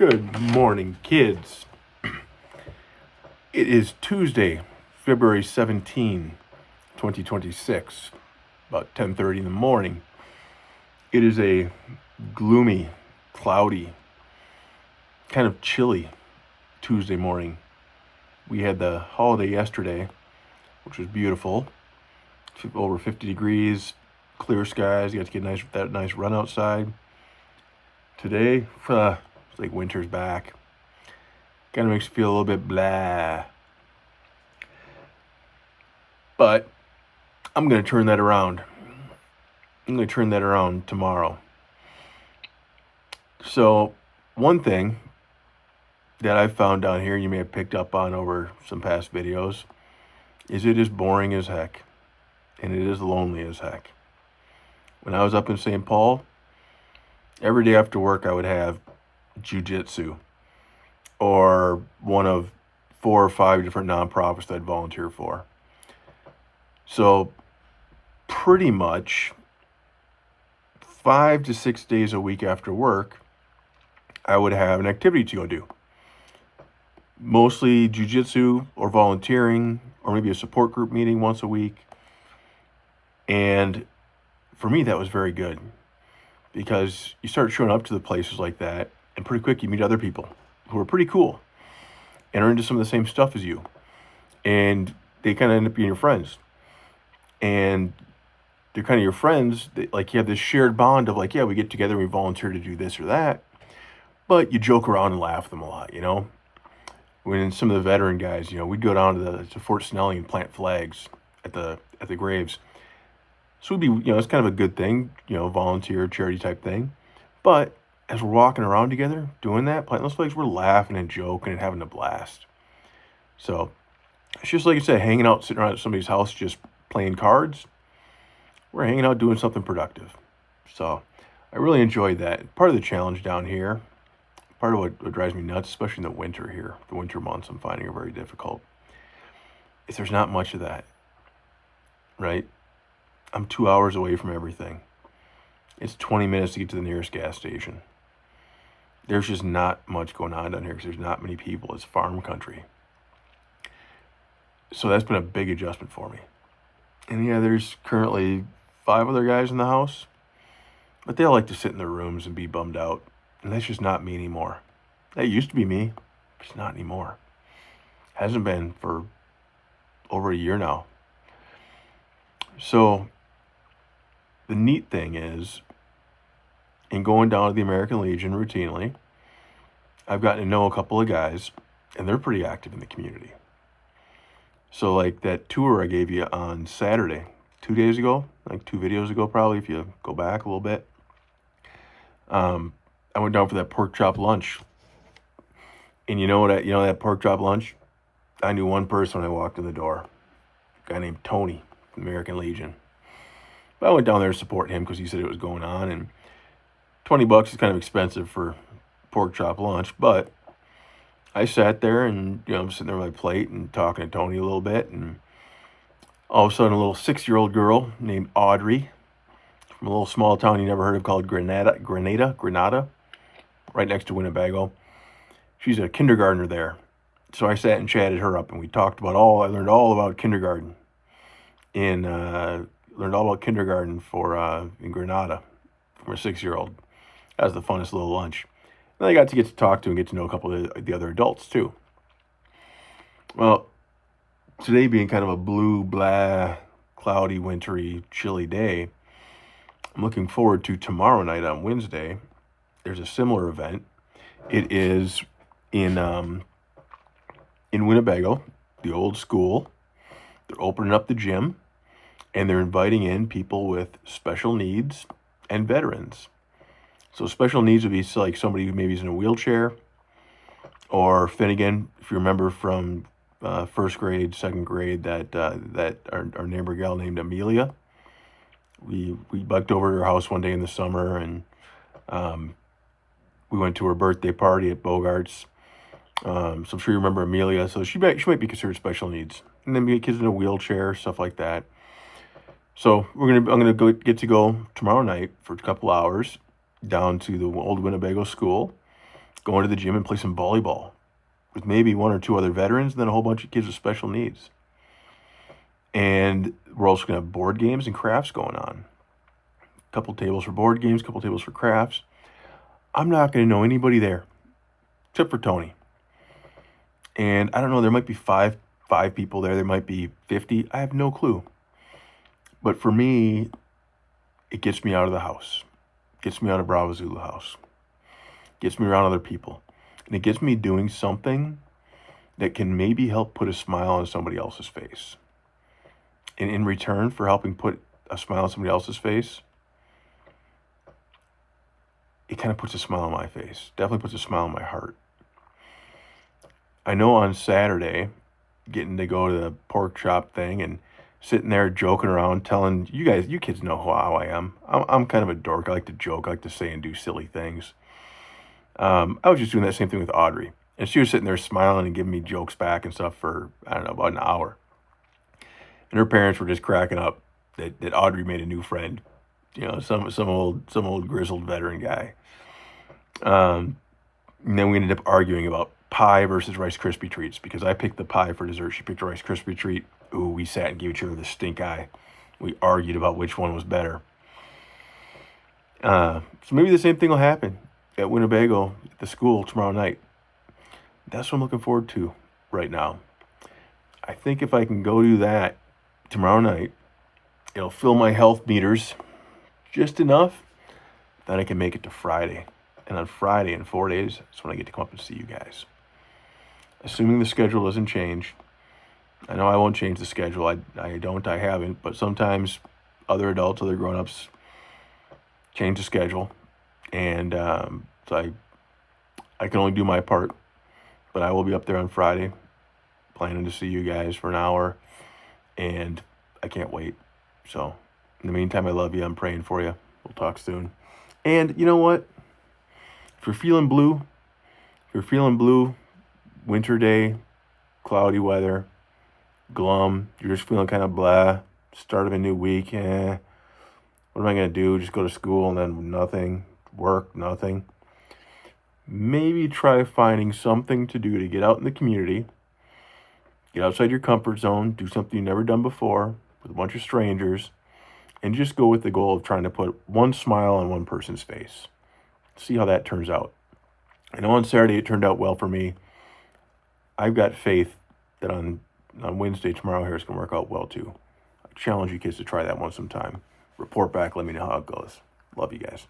Good morning, kids. It is Tuesday, February 17, 2026, about 10:30 in the morning. It is a gloomy, cloudy, kind of chilly Tuesday morning. We had the holiday yesterday, which was beautiful. Over 50 degrees, clear skies. You got to get that nice run outside. Today, it's like winter's back. Kind of makes you feel a little bit blah. But I'm going to turn that around. I'm going to turn that around tomorrow. So, one thing that I found down here, you may have picked up on over some past videos, is it is boring as heck. And it is lonely as heck. When I was up in St. Paul, every day after work I would have jiu-jitsu or one of 4 or 5 different nonprofits that I'd volunteer for. So pretty much 5 to 6 days a week after work, I would have an activity to go do. Mostly jiu-jitsu or volunteering or maybe a support group meeting once a week. And for me, that was very good because you start showing up to the places like that and pretty quick you meet other people who are pretty cool and are into some of the same stuff as you. And they kind of end up being your friends. And they're kind of your friends. Like you have this shared bond of like, yeah, we get together and we volunteer to do this or that. But you joke around and laugh with them a lot, you know? When some of the veteran guys, you know, we'd go down to Fort Snelling and plant flags at the graves. So it'd be, you know, it's kind of a good thing, you know, volunteer, charity type thing. But as we're walking around together, doing that, planting those flags, we're laughing and joking and having a blast. So it's just like I said, hanging out, sitting around at somebody's house, just playing cards. We're hanging out doing something productive. So I really enjoyed that. Part of the challenge down here, part of what drives me nuts, especially in the winter here, the winter months I'm finding are very difficult, is there's not much of that, right? I'm 2 hours away from everything. It's 20 minutes to get to the nearest gas station. There's just not much going on down here because there's not many people. It's farm country. So that's been a big adjustment for me. And yeah, there's currently 5 other guys in the house, but they all like to sit in their rooms and be bummed out. And that's just not me anymore. That used to be me, but it's not anymore. Hasn't been for over a year now. So the neat thing is, in going down to the American Legion routinely, I've gotten to know a couple of guys, and they're pretty active in the community. So like that tour I gave you on Saturday, 2 days ago, like 2 videos ago probably, if you go back a little bit, I went down for that pork chop lunch. And you know what? You know that pork chop lunch? I knew one person when I walked in the door, a guy named Tony from the American Legion. But I went down there to support him because he said it was going on, and $20 is kind of expensive for pork chop lunch, but I sat there and, you know, I'm sitting there with my plate and talking to Tony a little bit, and all of a sudden a little 6-year-old girl named Audrey from a little small town you never heard of called Grenada, right next to Winnebago. She's a kindergartner there. So I sat and chatted her up, and we talked about I learned all about kindergarten in Grenada from a 6-year-old. That was the funnest little lunch. And I got to talk to and get to know a couple of the other adults too. Well, today being kind of a blue, blah, cloudy, wintry, chilly day, I'm looking forward to tomorrow night on Wednesday. There's a similar event. It is in Winnebago, the old school. They're opening up the gym, and they're inviting in people with special needs and veterans. So special needs would be like somebody who maybe is in a wheelchair, or Finnegan, if you remember from first grade, second grade, that our neighbor gal named Amelia. We biked over to her house one day in the summer, and we went to her birthday party at Bogart's. So I'm sure you remember Amelia. So she might be considered special needs. And then we get kids in a wheelchair, stuff like that. So I'm gonna go tomorrow night for a couple hours down to the old Winnebago school Go into the gym and play some volleyball with maybe one or two other veterans, and then a whole bunch of kids with special needs. And we're also going to have board games and crafts going on. A couple tables for board games, a couple tables for crafts. I'm not going to know anybody there except for Tony. And I don't know, there might be five people there. There might be 50. I have no clue. But for me, it gets me out of the house. Gets me out of Bravo Zulu house. Gets me around other people. And it gets me doing something that can maybe help put a smile on somebody else's face. And in return for helping put a smile on somebody else's face, it kind of puts a smile on my face. Definitely puts a smile on my heart. I know on Saturday, getting to go to the pork chop thing and sitting there joking around, telling you guys, you kids know how I am. I'm kind of a dork. I like to joke. I like to say and do silly things. I was just doing that same thing with Audrey. And she was sitting there smiling and giving me jokes back and stuff for, I don't know, about an hour. And her parents were just cracking up that Audrey made a new friend. You know, some old grizzled veteran guy. And then we ended up arguing about pie versus Rice Krispie treats because I picked the pie for dessert. She picked a Rice Krispie treat. Ooh, we sat and gave each other the stink eye. We argued about which one was better. So maybe the same thing will happen at Winnebago at the school tomorrow night. That's what I'm looking forward to right now. I think if I can go do that tomorrow night, it'll fill my health meters just enough that I can make it to Friday. And on Friday in 4 days, that's when I get to come up and see you guys. Assuming the schedule doesn't change. I know I won't change the schedule. I haven't. But sometimes other adults, other grown-ups change the schedule. And so I can only do my part. But I will be up there on Friday, planning to see you guys for an hour. And I can't wait. So in the meantime, I love you. I'm praying for you. We'll talk soon. And you know what? If you're feeling blue, winter day, cloudy weather, glum, you're just feeling kind of blah, start of a new week, what am I going to do? Just go to school and then nothing, work, nothing. Maybe try finding something to do to get out in the community, get outside your comfort zone, do something you've never done before with a bunch of strangers, and just go with the goal of trying to put one smile on one person's face. See how that turns out. I know on Saturday it turned out well for me. I've got faith that on Wednesday, tomorrow here, it's going to work out well too. I challenge you kids to try that one sometime. Report back. Let me know how it goes. Love you guys.